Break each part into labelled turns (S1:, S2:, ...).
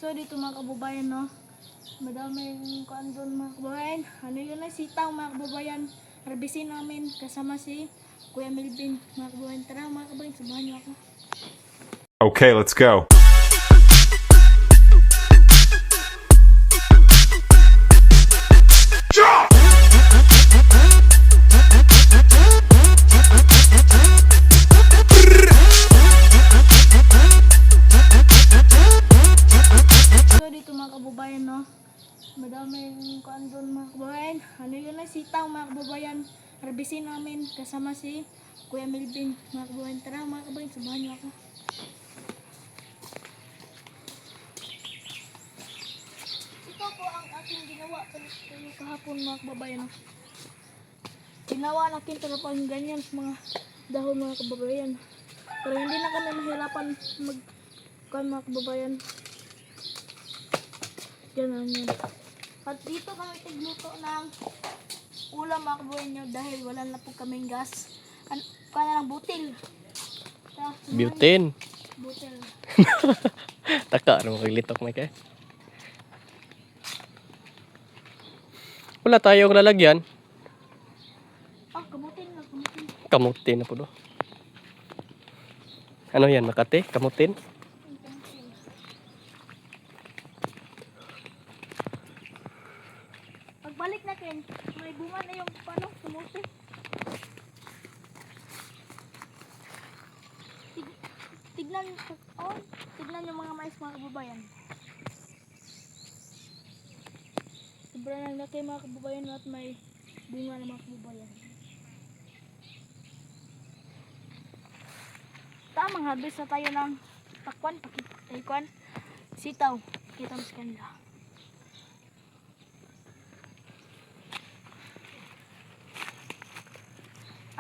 S1: So dito mga kababayan, no, madaming kuan doon mga kababayan. Ano yun na, sitaw mga kababayan. Harbisin namin kasama si Kuya Melvin mga kababayan. Tara mga kababayan, samahan niyo ako.
S2: Okay, let's go.
S1: So dito mga kababayan, no, madaming kuan doon mga kababayan. Ano yun na, sitaw mga kababayan. Harbisin namin kasama si Kuya Melvin mga kababayan. Tara mga kababayan, samahan niyo ako. Ito po ang aking ginawa kahapon mga kababayan. Ginawa natin talagang ganyan sa mga dahon mga kababayan. Pero hindi na kami mahirapan mga kababayan. Ganun yan. At dito kami tigluto ng ulam mga kababayan nyo dahil wala na po kaming gas. Kaya ng butil.
S3: Butane.
S1: Butil.
S3: Taka ano maglitok may kay. Wala tayong lalagyan.
S1: Ah, kamutin na, kamutin.
S3: Kamutin na po do. Ano yan, Makati? Kamutin?
S1: Pagbalik na kin, may bunga na yung paano, kamutin. Tignan, oh, tignan yung mga mais mga kababayan. Sobrang laki mga kababayan at may bunga na mga kababayan. Tamang harvest na tayo ng pakwan, sitaw. Kita mo sa kanila.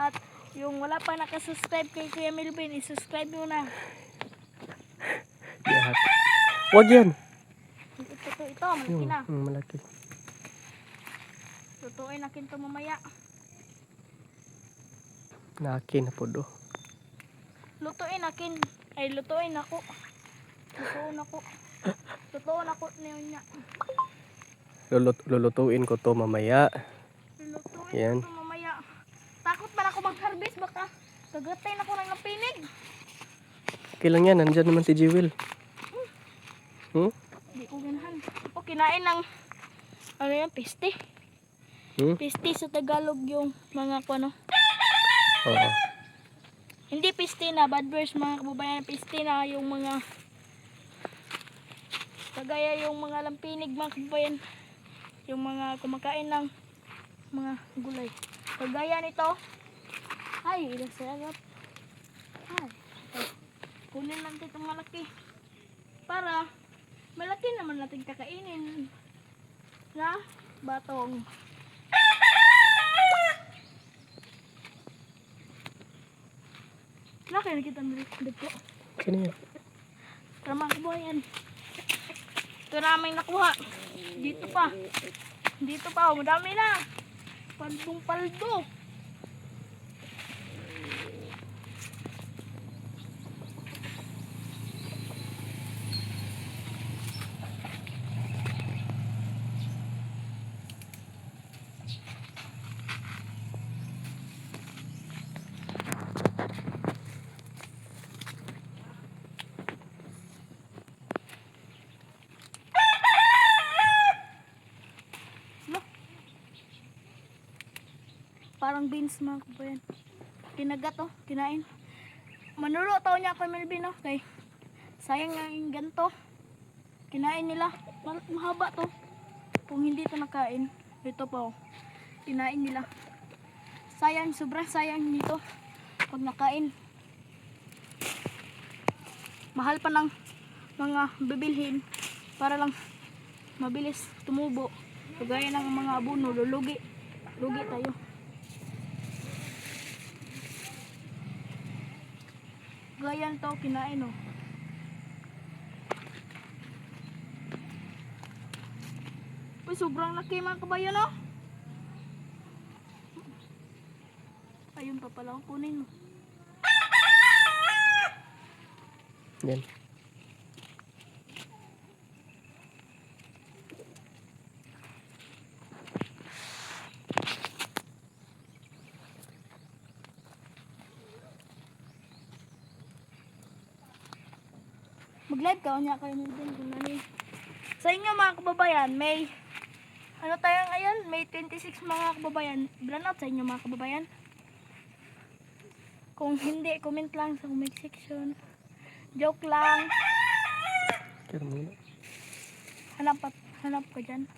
S1: At yung wala pa nakasubscribe kay Kuya Melvin, isubscribe nyo na.
S3: Lahat. Wag yan.
S1: Ito, malaki na.
S3: Malaki.
S1: Tutuin natin ito mamaya.
S3: Naki na po do.
S1: Lutuin natin. Ay, lutuin ako. Lutuin ako niya.
S3: Lulutuin ko to mamaya.
S1: Lutuin
S3: Yan.
S1: ako mamaya. Takot man ako mag-harvest, baka kagatay na ako ng lapinig.
S3: Okay lang yan, nandyan naman si Jewel.
S1: Hindi ko ganahan. O, kinain ng ano yan, piste. Piste sa Tagalog yung mga ano.
S3: Oo.
S1: Hindi piste na, bad words mga kababayan. Piste na yung mga kagaya yung mga lampinig mga kababayan. Yung mga kumakain ng mga gulay. Kagaya nito. Ay, ilang sarap. Ay, kunin natin itong malaki. Para malaki naman natin kakainin. Na batong. Laki na kita dito.
S3: Okay na yan.
S1: Tara mga kababayan. Ito namin nakuha. Dito pa. Dito pa. Madami na. Paldong paldo. Parang beans mga kabayan. Kinagat oh, kinain. Manulo tao niya kay Melvin oh. Kay sayang nga yung ganto. Kinain nila. Mahaba to. Kung hindi to nakain. Ito pa oh. Kinain nila. Sayang, sobrang sayang nito. Pag nakain. Mahal pa ng mga bibilhin. Para lang mabilis tumubo. Kagaya ng mga abono, lugi tayo. Gayan to, kinain oh. Uy, sobrang laki mga kabayan oh. Ayun pa pala ang kunin mo.
S3: Yan.
S1: Mag-live ka, unya kayo din kung nani. Sa inyo mga kababayan, may ano tayo ngayon? May 26 mga kababayan. Brownout sa inyo mga kababayan. Kung hindi, comment lang sa comment section. Joke lang.
S3: Kaya muna.
S1: Hanap ka dyan.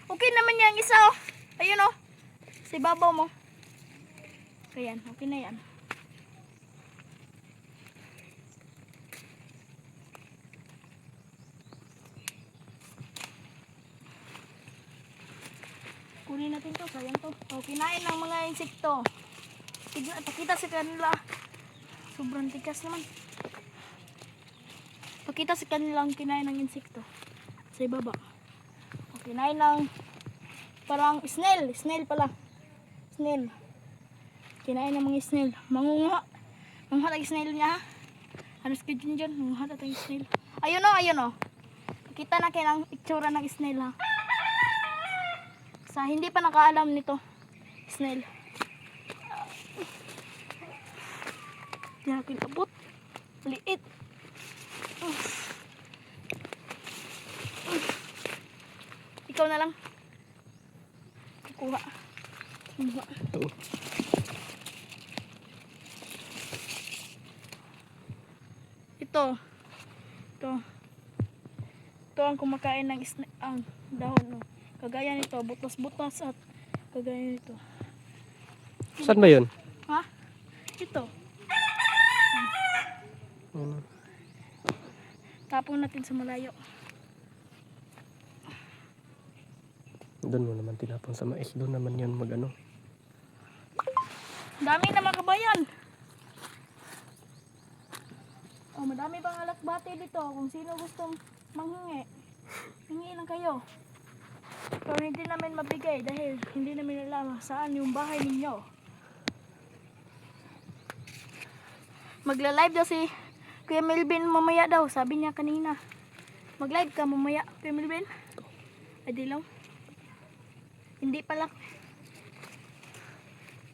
S1: Okay naman yan isa oh. Ayun oh. Sa ibabaw mo. Ayan, okay na yan. Kunin natin to, sayang to. O, kinain ng mga insekto. Pakita sa kanila. Sobrang tikas naman. Pakita sa kanila ang kinain ng insekto. Sa ibaba. O, kinain ng parang snail. Snail pala. Snail. Kinain ng mga snail. Mangunga. Mangunga tayo snail niya ha. Ano sa dyan dyan? Mangunga tayo snail. Ayun o, ayun o. Pakita na kayo ng itsura ng snail ha. Sa hindi pa nakaalam nito, snail. Diyan ako abot. Liit. Ikaw na lang. Kukuha. Kuha.
S3: Ito.
S1: Ito. Ito ang kumakain ng ang dahon. No? Kagaya nito, butas-butas at kagaya nito.
S3: Saan ba yun?
S1: Ha? Ito.
S3: Ano?
S1: Tapon natin sa malayo.
S3: Doon mo naman tinapon sa mais. Doon naman yun mag-ano.
S1: Dami na mga kabayan. Oh, madami pang alakbate dito. Kung sino gustong manghingi, hingi lang kayo. Pero hindi namin mabigay dahil hindi namin alam saan yung bahay ninyo. Magla-live daw si Kuya Melvin mamaya daw. Sabi niya kanina. Mag-live ka mamaya, Kuya Melvin. Ay, di lang. Hindi pala.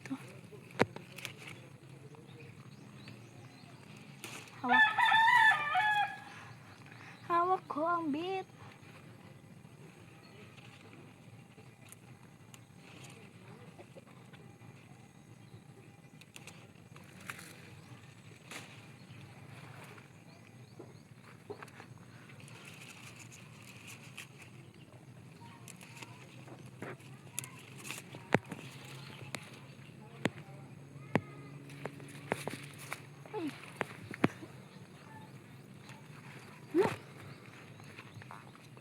S1: Ito. Hawak. Hawak ko ang beat.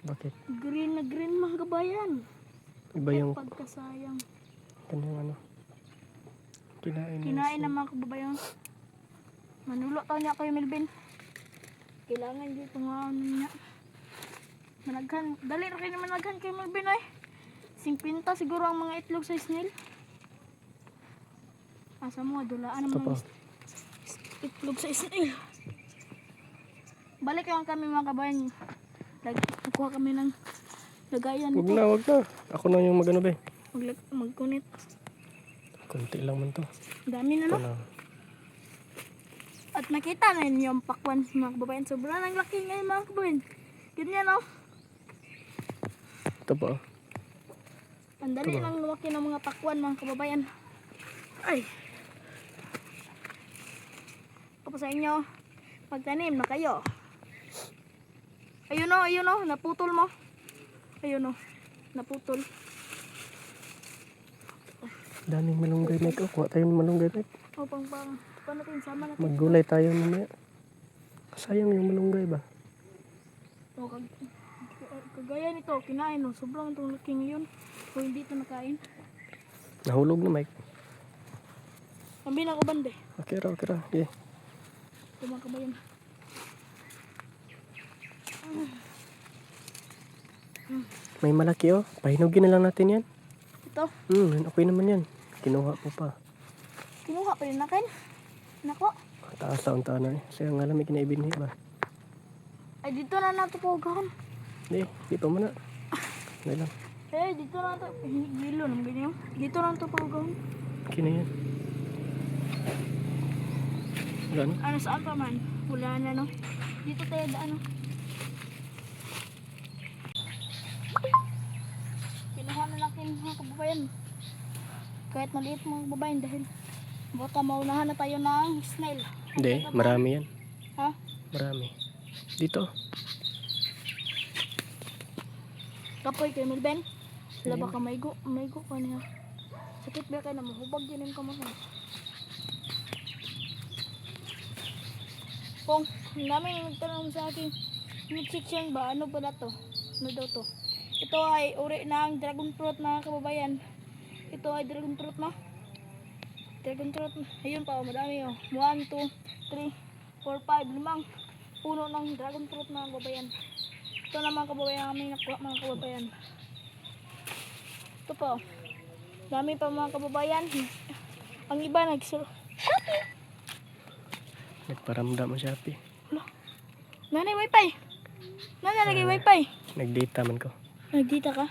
S3: Bakit?
S1: Green na green mga kabayan.
S3: Iba yung
S1: Pagkasayang.
S3: kanyang ano. Kinain.
S1: Kinain ng mga kababayan. Manulo tayo niya kayo Melvin. Kailangan dito nga ano niya. Managhan. Dali na kayo managhan kayo Melvin ay. 50 siguro ang mga itlog sa snail. Asa mo, dulaan ang
S3: Ito pa.
S1: mga itlog sa snail. Balik lang kami mga kabayan. Nagkuha kami ng lagayan
S3: Wag
S1: nito.
S3: na, wag na. Ako na yung magano ba.
S1: Magkunit.
S3: Kunti lang man to.
S1: Dami na
S3: Ito
S1: no.
S3: lang.
S1: At nakita na ninyo yung pakwan mga kababayan. Sobrang ang laki ngayon mga kababayan. Ganyan no.
S3: Ito pa.
S1: Ang dali
S3: Ito ba?
S1: lang lumaki ng mga pakwan mga kababayan. Ay. Tapos sa inyo, magtanim na kayo. Ayun o, naputol mo. Ayun o, naputol.
S3: Daming malunggay na ito. Kuha tayo ng malunggay na ito.
S1: O, pa natin, sama natin.
S3: Maggulay tayo mamaya. Sayang yung malunggay ba?
S1: O, kagaya nito, kinain o. Sobrang itong laki ngayon. O, hindi ito nakain.
S3: Nahulog na Mike.
S1: Ambi na ako bande.
S3: Okay ra, okay ra. Okay.
S1: Ito mga kabayan.
S3: May malaki oh. Pahinugin na lang natin yan.
S1: Ito,
S3: Okay naman yan. Kinuha ko pa.
S1: kinuha pa rin nakin. Nako.
S3: Taas taon taon na eh. Saya nga lang may kinaibinhi ba?
S1: Ay, dito na nato po gahon.
S3: Hindi, dito mo na. Hindi lang.
S1: Eh, dito na nato. Gilo naman ganyan. Dito na nato po gahon.
S3: Okay na yan. Wala na.
S1: Ano saan pa man? Wala na no. Dito tayo daan no. kahit maliit mga kababayan dahil baka maunahan na tayo ng snail.
S3: Hindi, marami yan.
S1: Ha?
S3: Marami. Dito.
S1: Kapoy kay Melben. Sila baka maigo ka niya. Sakit ba kayo na mahubag yun yung kamay. Kung namin nagtanong sa akin yung section ba, ano pala to? Ano daw to? Ito ay uri ng dragon fruit mga kababayan. Ito ay dragon fruit na. Dragon fruit. Ayun pa, madami oh. 1, 2, 3, 4, 5, 5 puno ng dragon fruit mga kababayan. Ito na mga kababayan kami nakuha mga kababayan. Ito pa oh. Dami pa mga kababayan. Ang iba
S3: Nagparamdam mo Shopee.
S1: Nanay wifi. Nanay lagay wifi.
S3: Nagdata man ko.
S1: Nagdita ka?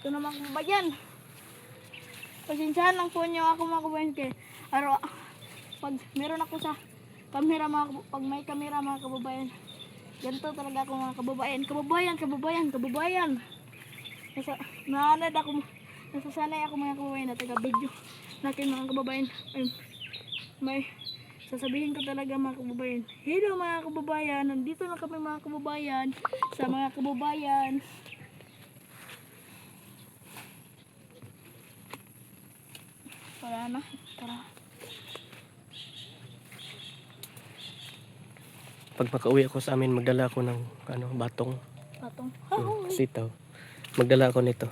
S1: Ito naman kababayan. Pasensyahan lang po niyo ako mga kababayan kay pag meron ako sa camera pag may camera mga kababayan. Ganito talaga ako mga kababayan. Kababayan. Nasasanay ako mga kababayan na taga-video natin mga kababayan. May sasabihin ko talaga mga kababayan. Hello mga kababayan, nandito na kami mga kababayan sa mga kababayan. Wala na, tara.
S3: Pag makauwi ako sa amin, magdala ako ng batong.
S1: Patong.
S3: Sitaw. Magdala ako nito.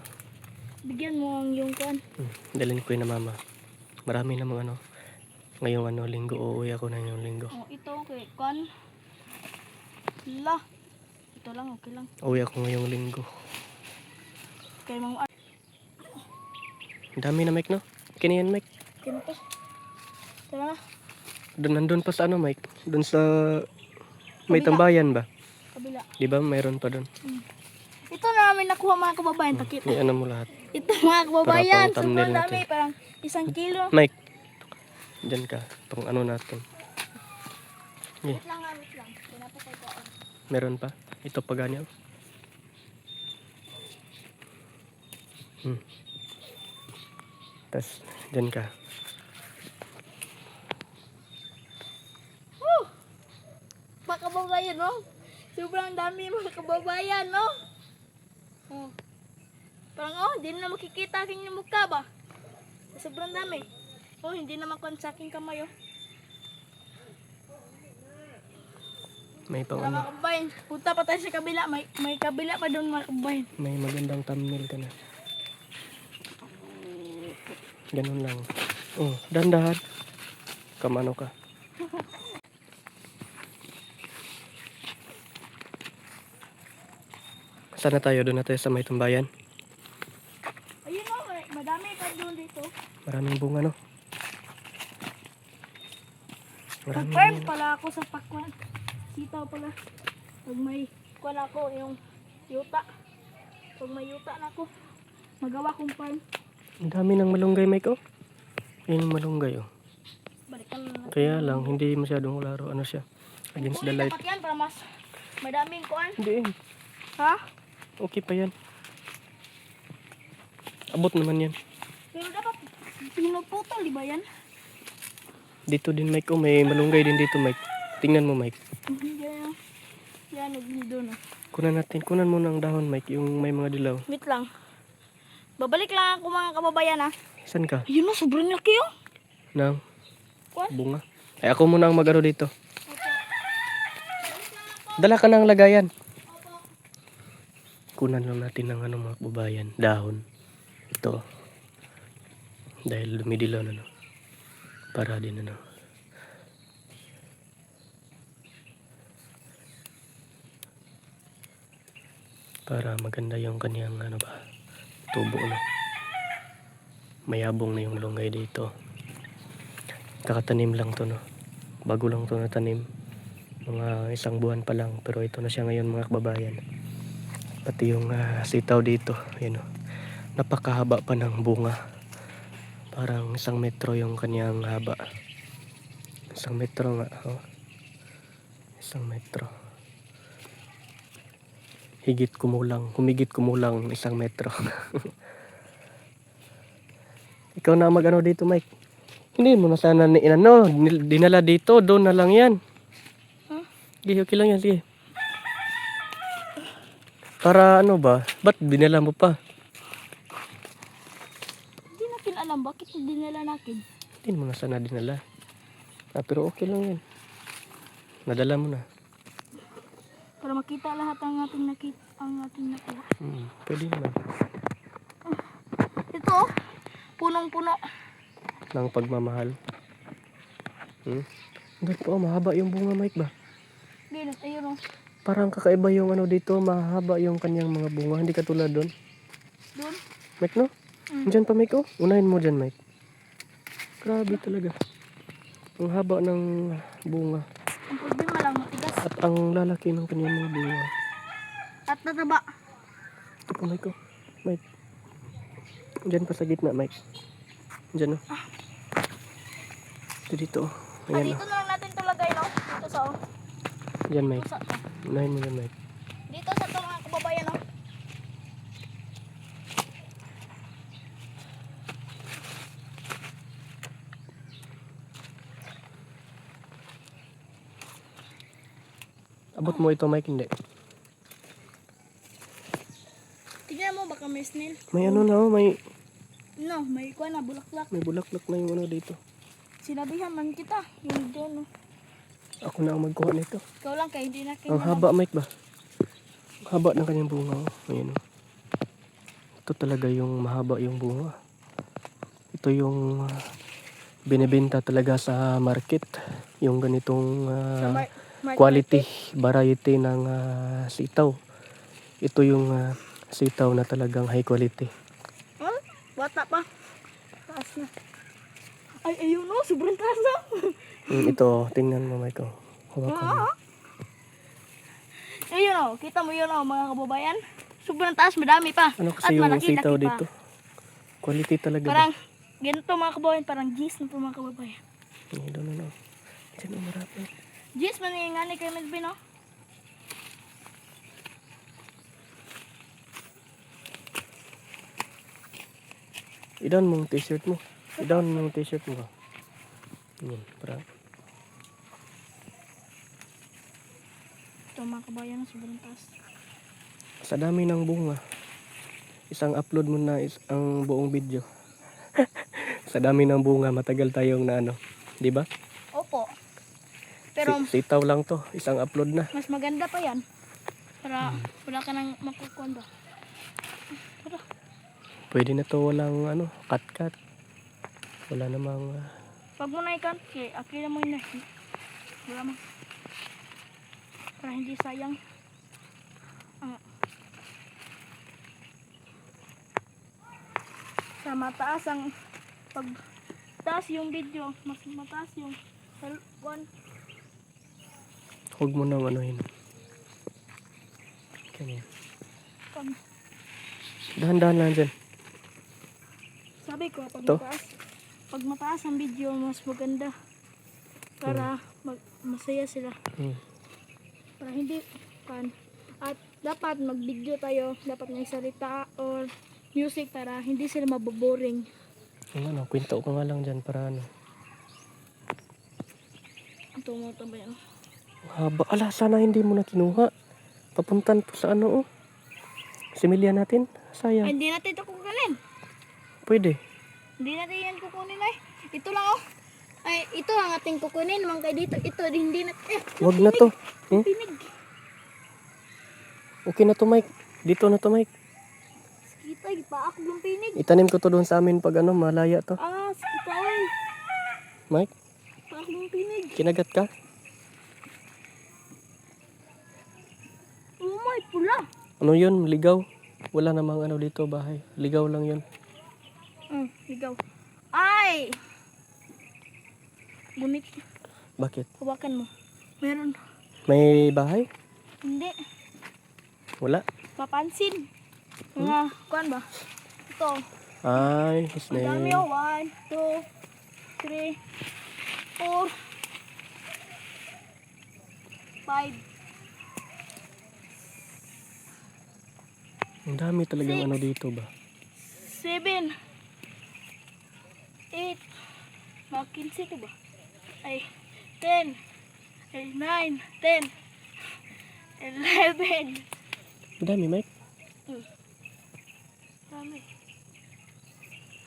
S1: Bigyan mo ang yung kan.
S3: Dalhin ko yun na mama. Marami namang ngayong linggo. Uuwi ako na yung linggo.
S1: Oh, ito okay, kan. La. Ito lang, okay lang.
S3: Uuwi ako ngayong linggo.
S1: Kay mga
S3: Ang dami na Mike, no? Kiniyan Mike.
S1: kinto. Tara na,
S3: Nandun pa sa Mike? Doon sa may
S1: Kabila.
S3: tambayan ba?
S1: kabila.
S3: Di ba mayroon pa doon?
S1: Ito na namin nakuha mga kababayan, takip.
S3: May mo lahat.
S1: Ito mga kababayan,
S3: Para pang thumbnail
S1: sobrang dami,
S3: natin.
S1: parang 1 kilo.
S3: Mike, dyan ka. Itong natin. Yeah.
S1: Wait lang. Pinapatay ko.
S3: Meron pa? Ito pa ganyan. Tapos, dyan ka.
S1: Mga kababayan, no? Sobrang dami mga kababayan, no? Oh. Parang, hindi na makikita aking yung mukha ba? Sobrang dami. Hindi na makuha sa aking kamay, oh.
S3: May pang
S1: Tara mga kababayan, punta pa tayo sa kabila. May kabila pa doon mga kababayan.
S3: may magandang thumbnail ka na. Ganun lang. Oh, dandahan. Kamano ka. Saan na tayo? Doon na tayo sa may tambayan.
S1: Ayun, no? Madami pa doon dito.
S3: Maraming bunga, no? Maraming
S1: Confirm
S3: bunga.
S1: pala ako sa pakwan. Sitaw pala. Pag may kwan ako, yung yuta. Pag may yuta na ako, magawa kong farm.
S3: Ang dami ng malunggay, Mike, oh. Yan yung malunggay, oh.
S1: Balikan na natin.
S3: Kaya lang, hindi masyadong laro. Ano siya? Against the
S1: Kunin
S3: light.
S1: dapat yan para mas madaming kuan.
S3: Hindi,
S1: Ha?
S3: okay pa yan. Abot naman yan.
S1: Pero dapat pinuputol, di ba yan?
S3: Dito din, Mike, oh. May malunggay din dito, Mike. Tingnan mo, Mike.
S1: Yan, yan, nagnido na.
S3: Kunan mo ng dahon, Mike, yung may mga dilaw.
S1: Wait lang. Babalik lang ako mga kababayan, ha.
S3: Saan ka?
S1: Yun na, sobrang laki, oh.
S3: Nang
S1: Kuan?
S3: bunga. Ay, ako muna ang mag-aro dito. Dala ka ng lagayan. Kunan lang natin ng mga kababayan. Dahon. Ito. Dahil lumidilaw na, no. Para din, ano. Para maganda yung kanyang, tubo, no. Mayabong na yung malunggay dito. Kakatanim lang to, no. Bago lang to natanim. Mga 1 buwan pa lang. Pero ito na siya ngayon mga kababayan. Pati yung sitaw dito. Ayan, oh. Napakahaba pa ng bunga. Parang 1 metro yung kanyang haba. 1 metro nga. Oh. 1 metro. Humigit kumulang 1 metro. Ikaw na ang mag-ano dito, Mike. Hindi mo na sana dinala dito. Doon na lang yan.
S1: Huh?
S3: Sige, okay lang yan. Sige. Para ano ba? Ba't dinala mo pa?
S1: Hindi natin alam bakit dinala natin.
S3: Hindi mo na sana dinala. Pero okay lang yan. Nadala mo na.
S1: Para makita lahat ang ating nakuha.
S3: Pwede naman.
S1: Ito, oh, punong-puno.
S3: Ng pagmamahal. Ba't po, mahaba yung bunga, Mike ba?
S1: Ganun, ayun oh.
S3: Parang kakaiba yung ano dito, mahaba yung kanyang mga bunga. Hindi katulad doon.
S1: Doon.
S3: Mike, no? Diyan pa, Mike, oh. Unahin mo dyan, Mike. Grabe talaga. Ang haba ng bunga.
S1: Ang problema lang matigas.
S3: At ang lalaki ng kanyang mga bunga.
S1: At nataba.
S3: Ito po, Mike, oh. Mike. Diyan pa sa gitna, Mike. Diyan, oh. Ito dito, oh. Ayan,
S1: Dito na lang natin ito lagay, no? Dito sa, oh.
S3: Diyan, Mike.
S1: Dito sa,
S3: Unahin mo dyan, Mike.
S1: dito sa ito mga kababayan, no?
S3: Abot mo ito, Mike, hindi.
S1: Tignan mo, baka may snail.
S3: May ano na, oh. May
S1: May kuha na, bulaklak.
S3: bulaklak na yung ano dito.
S1: Sinabihan man kita. Yung doon, no?
S3: Ako na ang magkuha nito.
S1: Ikaw lang, kaya hindi na
S3: Ang haba, Mike ba? Ang haba ng kanyang bunga, oh. Ayan, oh. Ito talaga yung mahaba yung bunga. Ito yung binibenta talaga sa market. Yung ganitong quality, variety ng sitaw. Ito yung sitaw na talagang high quality.
S1: Oh, bata pa. Taas na. Ay, ayun, no? Sobrang taas na.
S3: Ito, tingnan mo, Mike, oh. Hawakan mo.
S1: Ayun, oh. Kita mo yun, oh, mga kababayan. Sobrang taas, madami pa.
S3: Ano
S1: At
S3: kasi yung
S1: malaki-laki
S3: sitaw
S1: pa.
S3: dito? Quality talaga
S1: Parang, ganito mga kababayan, parang gis na po mga kababayan.
S3: ba? Ay, doon na. Diyan, oh, marami.
S1: Gis, maningani kay Melvin, oh.
S3: I-down mo yung t-shirt mo. I-down mo yung t-shirt mo. Yan, para.
S1: Ito mga kababayan, sobrang taas.
S3: Sa dami ng bunga. Isang upload mo na ang buong video. Sa dami ng bunga, matagal tayong na ano. Di ba?
S1: Opo. Pero,
S3: Sitaw lang to. Isang upload na.
S1: mas maganda pa yan. Para wala ka nang makukuha ba.
S3: Pwede na to walang ano, cut-cut. Wala namang
S1: Pag mo na ikan, okay, akira mo yun na. Wala mo. Para hindi sayang. Sa mataas ang pag taas yung video, mas mataas yung one.
S3: huwag mo nang anuhin. Ganyan. Dahan-dahan lang dyan.
S1: Sabi ko,
S3: Ito?
S1: pag mataas ang video, mas maganda. Para masaya sila. Para hindi kan. At dapat mag-video tayo, dapat may salita or music para hindi sila maboboring.
S3: Ano, kwento ko nga lang dyan para ano.
S1: Ito mo ito ba yan?
S3: Haba. Ala, sana hindi mo na kinuha. Papuntan po sa ano, oh. Similya natin.
S1: Ay,
S3: Sayang.
S1: hindi natin ito kukunin.
S3: Pwede.
S1: Hindi natin yan kukunin ay. Ito lang oh. Ay, ito ang ating kukunin. Mang kay dito. Ito, hindi natin.
S3: Huwag na to.
S1: Pinig.
S3: Okay na to, Mike. Dito na to, Mike.
S1: Kita, ipaak ng pinig.
S3: Itanim ko to doon sa amin pag ano, malaya to.
S1: Ah, kita ay.
S3: Mike,
S1: Ipaak ng pinig.
S3: kinagat ka?
S1: Oh my, pula.
S3: Ano yun? Ligaw? Wala namang ano dito, bahay. Ligaw lang yun.
S1: Ligaw. Ay! Gunit.
S3: Bakit?
S1: Hawakan mo. Meron.
S3: May bahay?
S1: Hindi.
S3: Wala.
S1: Papansin. Mga, kuan ba? Ito.
S3: Ay,
S1: Ang
S3: snail.
S1: dami oh. 1, 2, 3, 4, 5.
S3: Ang dami talagang
S1: Six.
S3: ano dito ba?
S1: 7, 8, mga 15 to ba? Ay, 10, ay 9, 10, 11.
S3: Madami, Mike.
S1: Dami.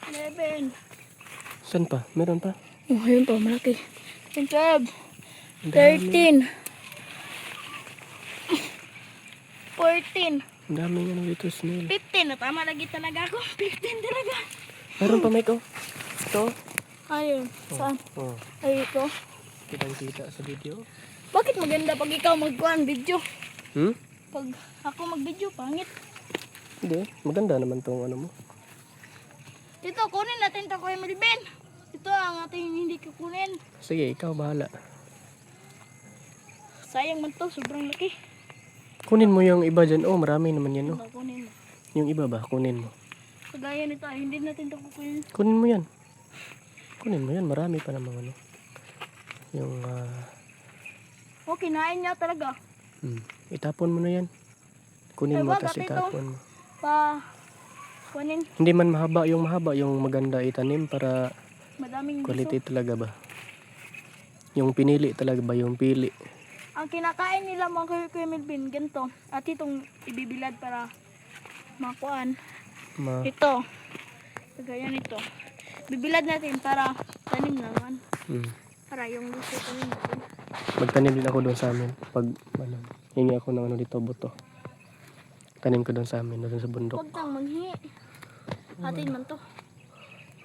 S1: 11.
S3: Saan pa? Meron pa?
S1: Oh, ayun pa, malaki. 12,
S3: Ang dami.
S1: 13, 14,
S3: Ang daming ano dito, snail.
S1: 15. Tama lagi talaga ako. 15 talaga.
S3: Meron pa, Mike, oh. Ito.
S1: Ayun. Saan?
S3: Oh,
S1: Ay, ito.
S3: kitang-kita sa video.
S1: Bakit maganda pag ikaw magkuhan video?
S3: Hmm?
S1: Pag ako mag-video, pangit.
S3: Hindi. Maganda naman tong ano mo.
S1: Ito, kunin natin ito, Kuya Melvin. Ito ang ating hindi kukunin.
S3: Sige, ikaw bahala.
S1: Sayang man to, sobrang laki.
S3: Kunin mo yung iba dyan. Oh, marami naman yan, oh.
S1: Ito, kunin mo.
S3: Yung iba ba? Kunin mo.
S1: Kagaya nito, ay, hindi natin ito kukunin.
S3: Kunin mo yan. Kunin mo yan. Marami pa namang ano. Yung,
S1: Oh, kinain niya talaga.
S3: itapon mo na yan. Kunin
S1: Ay,
S3: mo,
S1: wag,
S3: tapos
S1: ate, ito.
S3: itapon mo.
S1: Kunin.
S3: Hindi man mahaba, yung maganda itanim para
S1: Madaming
S3: quality
S1: gusto.
S3: talaga ba. Yung pinili talaga ba, yung pili.
S1: Ang kinakain nila mga Kuya Melvin, ganito. At itong ibibilad para makuan. Ito. Kagaya nito. Bibilad natin para tanim naman. Para yung gusto tanim natin.
S3: Magtanim din ako doon sa amin. Pag ano, hingi ako ng ano dito, buto. Tanim ko doon sa amin, doon sa bundok.
S1: Huwag kang manghingi. Atin man to.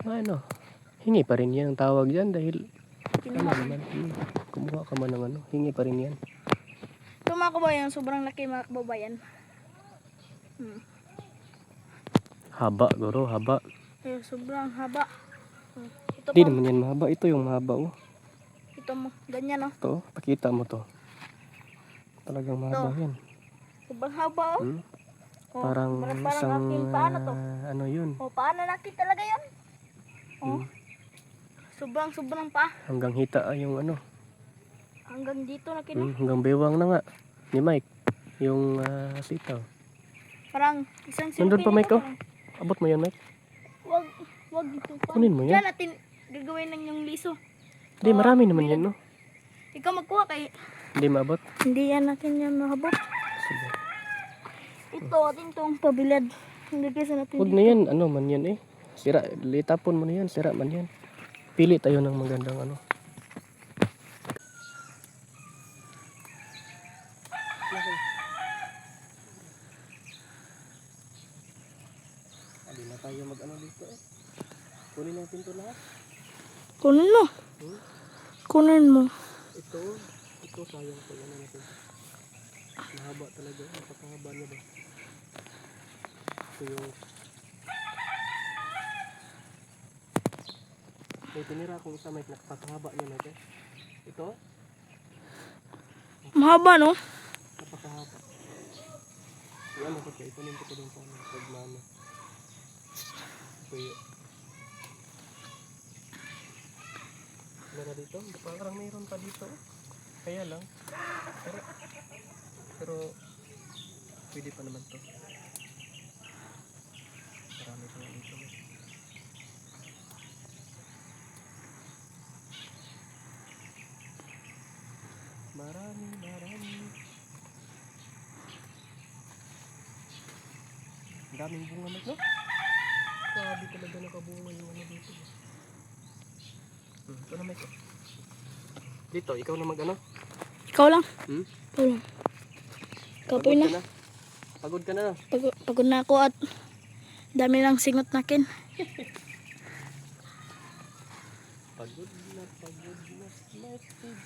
S3: Ano, hingi pa rin yan ang tawag dyan dahil
S1: Kinuha ko.
S3: naman, kumuha ka man ng ano, hingi pa rin yan.
S1: Ito mga kabayan, sobrang laki mga kababayan.
S3: Haba, guro, haba.
S1: Eh, sobrang haba. Ito
S3: Di
S1: po,
S3: naman yan mahaba, ito yung mahaba, oh.
S1: ito mo, ganyan oh.
S3: Ito, pakita mo to. Talagang mahaba yan.
S1: Sobrang haba oh. Oh,
S3: Parang isang,
S1: aking paano to.
S3: ano yun,
S1: Oh, paano natin talaga yan? Oh. Sobrang pa.
S3: hanggang hita yung ano,
S1: Hanggang dito na kina.
S3: hanggang bewang na nga, ni Mike, yung sitaw.
S1: Parang isang
S3: Nandun pa,
S1: silupin
S3: Mike,
S1: ito,
S3: oh. Abot mo yan, Mike.
S1: Wag dito pa.
S3: Kunin mo yan.
S1: Diyan natin gagawin ng yung liso.
S3: Hindi, marami naman yan, no?
S1: Ikaw magkuha kay
S3: Hindi maabot.
S1: hindi yan natin yan mahabot.
S3: Sige.
S1: Ito ating tong pabilad. Lagay sa natin
S3: Huwag na yan, ano man yan eh. Sira, litapon mo na yan, sira man yan. Pili tayo ng magandang ano. Hindi na tayo mag ano dito eh. Kunin natin to lahat.
S1: Kunin mo. Kunin mo.
S3: Ito sayang pag ano natin. Mahaba talaga, napakahaba niya ba. Ito yung may tinira kung isa may napakahaba niya natin. Ito,
S1: Mahaba no?
S3: napakahaba. Yan ako kaya itanim ko doon sa ano, pag mano. Kuya. Meron dito, parang mayroon pa dito. Kaya lang, pero pwede pa naman to. Marami pa nga dito. Marami. Ang daming bunga na, no? Grabe talaga nakabunga yung ano dito. Ito na, Mike. Dito, ikaw na mag-ano?
S1: Ikaw lang.
S3: Hmm?
S1: Ikaw lang. Kapoy na.
S3: Pagod ka na.
S1: Pagod na ako at dami lang singot nakin.
S3: Pagod na. Smart TV.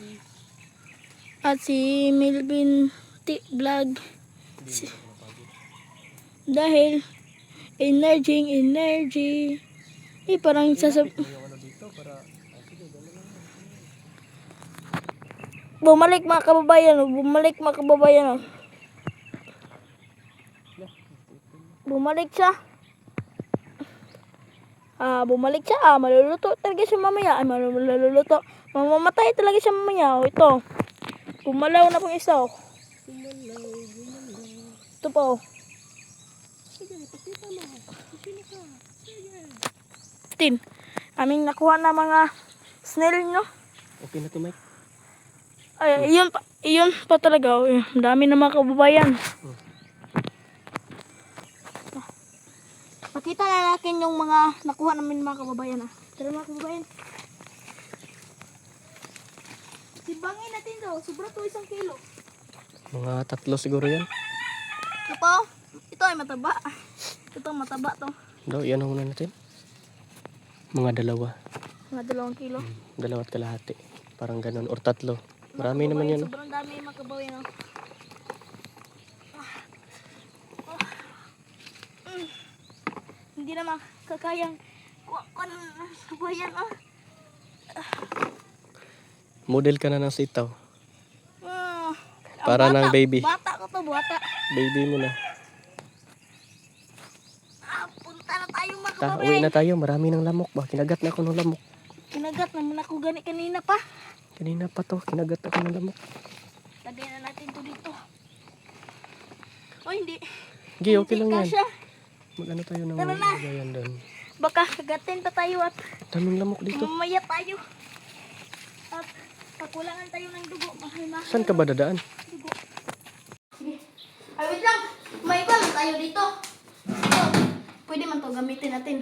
S1: At si Melvin T. Vlog.
S3: Hindi mo napagod.
S1: Dahil energy. Eh parang
S3: Lapit mo yung ano dito para... sige, gano'n lang.
S1: Bumalik mga kababayan. Bumalik siya. Bumalik siya. Maluluto talaga siya mamaya. Maluluto. Mamamatay talaga siya mamaya. Ito. Gumalaw na pong isa. Ito po.
S3: Sige, pakita mo. Sino ka? Sige.
S1: aming nakuha na mga snail, no?
S3: Okay na to, Mike.
S1: Ay, iyon pa talaga. Oh. Ang dami na mga kababayan. Pakita na natin yung mga nakuha namin mga kababayan. Ah. Tara mga kababayan. Timbangin natin daw. Sobra to 1 kilo.
S3: Mga 3 siguro yan.
S1: Ito ay mataba. Ito mataba to.
S3: Daw, yan ang una natin. Mga 2.
S1: Mga 2 kilo.
S3: 2 at kalahati. Parang ganun. Or 3. Marami naman yan.
S1: Sobrang dami mga kababayan. Oh. Hindi na makakayang kuwan kababayan. Oh.
S3: Model ka na ng sitaw.
S1: Ah,
S3: Para ng baby.
S1: Bata ko to, bata.
S3: Baby mo na.
S1: Punta na tayo mga
S3: Ta,
S1: kababayan.
S3: uwi na tayo. Marami ng lamok ba? Kinagat na ako ng lamok.
S1: Kinagat naman ako gani kanina pa.
S3: Kanina pa to. Kinagat ako ng lamok.
S1: Lagay na natin to dito. Oh, hindi.
S3: Gi, okay lang yan.
S1: Kasya.
S3: Mag-ano tayo ng
S1: Tara na.
S3: gayan doon.
S1: Baka kagatin pa tayo at
S3: Daming lamok dito.
S1: mamaya tayo. At pakulangan tayo ng dugo. Mahal-mahal.
S3: Saan ka ba dadaan?
S1: Dugo. Sige. Ay, wait lang. May iba lang tayo dito. Ito. Pwede man to gamitin natin.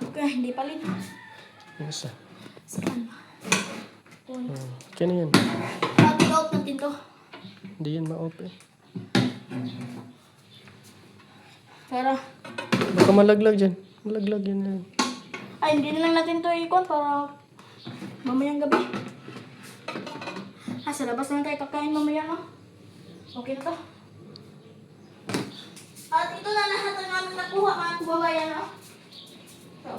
S1: Okay, hindi palit.
S3: Yes, ah.
S1: Saan?
S3: Kaya na yan.
S1: Pag-out natin to.
S3: Hindi yan ma-open.
S1: Para,
S3: Baka malaglag dyan. Malaglag yan.
S1: ay, hindi na lang natin to ikon para mamayang gabi. Sa labas lang tayo kakain mamaya, no? Okay na to. At ito na lahat ang aming nakuha, mga kababayan, no? So,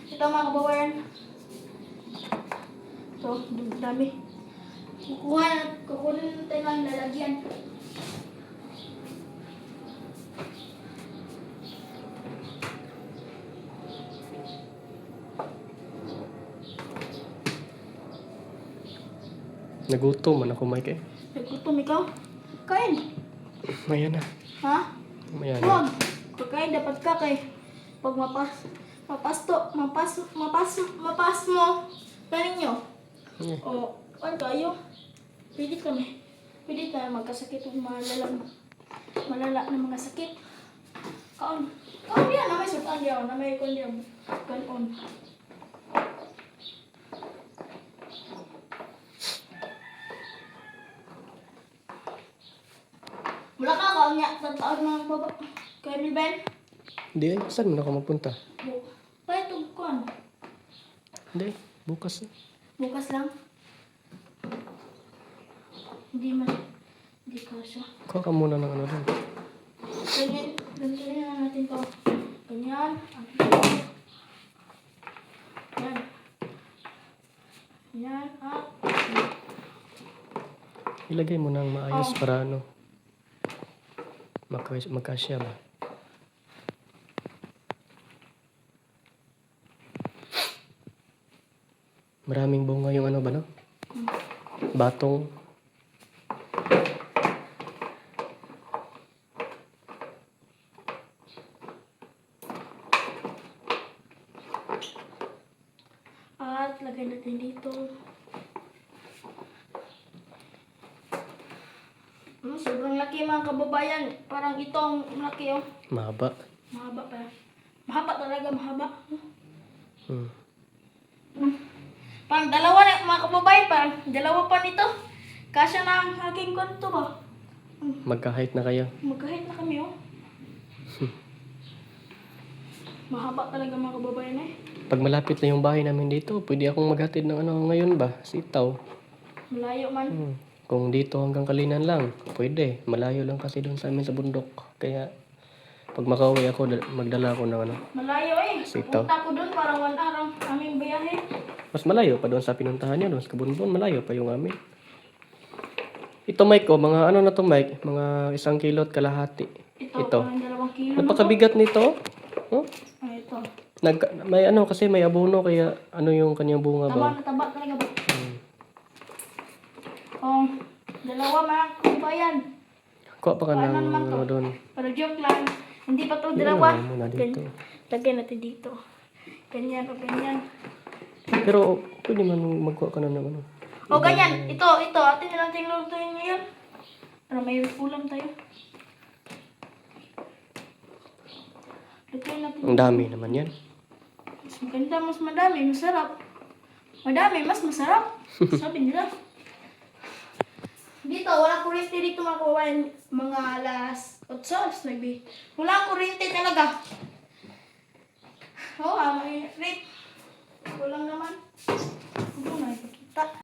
S1: ito mga kababayan. So, dami. Kukunin natin ang lalagyan.
S3: Nagutom man ako, Mike eh.
S1: Nagkutom ikaw? Kain.
S3: Maya na.
S1: Ha?
S3: Maya na.
S1: Huwag. Kakain dapat ka kay pag mapas mo. Kanin nyo.
S3: Yeah.
S1: O, ano kayo? Pwede kami. Pwede tayo magkasakit o malala na mga sakit. Kaon. Kaon yan. Na may sutan diyan. Na may kon diyan. Kanon. Wala ka kaon niya. Tataon mga baba. Kaya Milben?
S3: Hindi ay, saan mo na ako magpunta?
S1: Pwede itong kon.
S3: Hindi, bukas eh.
S1: Bukas lang. Hindi ka siya.
S3: Kuha ka muna ng ano doon.
S1: Ganyan na natin to. Ganyan. Yan. Yan.
S3: Ilagay mo ng maayos para ano. Magkasya ba? Maraming bunga yung ano ba no? Batong.
S1: At lagay natin dito. Sobrang laki mga kababayan. Parang itong laki oh.
S3: Mahaba.
S1: Mahaba pa. Mahaba talaga, mahaba.
S3: Hmm.
S1: Parang dalawa na mga kababayan. Parang dalawa pa nito. Kasya na ang aking konto ba?
S3: Magka-height na kayo.
S1: Magkahit na kami oh. Mahaba talaga mga kababayan eh.
S3: Pag malapit na yung bahay namin dito, pwede akong maghatid ng ano ngayon ba? Sitaw.
S1: Malayo man.
S3: Kung dito hanggang Kalinan lang, pwede. Malayo lang kasi doon sa amin sa bundok. Kaya pag makauwi ako, magdala ako ng ano.
S1: Malayo eh.
S3: Sitaw.
S1: Punta ko doon para 1 araw aming biyahe.
S3: Mas malayo pa doon sa pinuntahan niyo, doon sa Kabunbon. Malayo pa yung amin. Ito Mike ko, mga ano na to Mike? Mga 1 kilo at kalahati.
S1: Ito. Parang 2 kilo.
S3: Napakabigat nito. Oh?
S1: Ito.
S3: May ano kasi may abono kaya ano yung kanyang bunga
S1: Taba
S3: ba?
S1: na taba talaga ba? Oh, dalawa mga kababayan.
S3: Kuha pa ka
S1: Paano
S3: ng
S1: naman to?
S3: ano doon.
S1: Pero joke lang. Hindi pa to
S3: Yan,
S1: dalawa.
S3: lagyan mo na dito.
S1: Lagyan natin dito. Ganyan o ganyan.
S3: Pero pwede man magkuha ka na ng ano.
S1: O ganyan. Ito. Atin na lang tayong lutuin ngayon. Para may ulam tayo. Lutuin natin.
S3: Ang dami naman yan.
S1: Mas maganda, mas madami, masarap. Madami, mas masarap. Sabi nila. Dito, walang kuryente dito mga kawain. Mga alas 8, alas 9. Walang kuryente talaga. Oo, may rate. Walang naman. Hindi na ipakita.